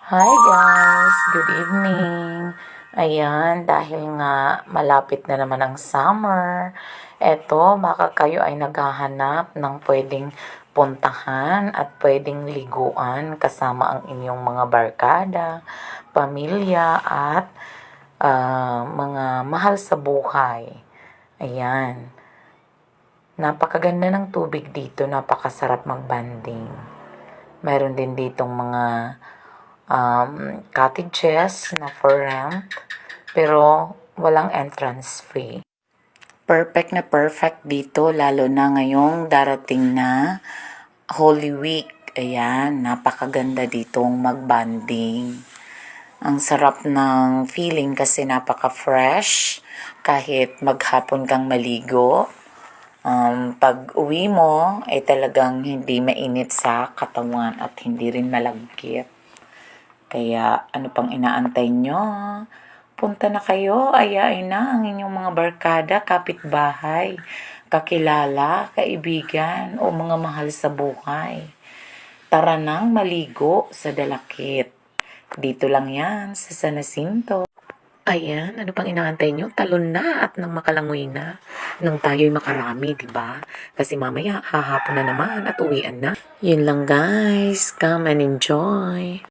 Hi guys! Good evening! Ayan, dahil nga malapit na naman ang summer, eto, baka kayo ay naghahanap ng pwedeng puntahan at pwedeng liguan kasama ang inyong mga barkada, pamilya at mga mahal sa buhay. Ayan, napakaganda ng tubig dito, napakasarap magbanding. Mayroon din ditong mga cottages na for rent, pero walang entrance fee. Perfect na perfect dito, lalo na ngayong darating na Holy Week. Ayan, napakaganda ditong magbanding. Ang sarap ng feeling kasi napaka-fresh kahit maghapon kang maligo. Pag uwi mo ay talagang hindi mainit sa katawan at hindi rin malagkit. Kaya ano pang inaantay nyo? Punta na kayo, ayain na ang inyong mga barkada, kapitbahay, kakilala, kaibigan o mga mahal sa buhay. Tara nang maligo sa Dalakit. Dito lang yan sa San Jacinto. Ayan, ano pang inaantay nyo? Talon na at nang makalangoy na. Nang tayo'y makarami, di ba? Kasi mamaya hahapon na naman at uwian na. Yun lang guys, come and enjoy.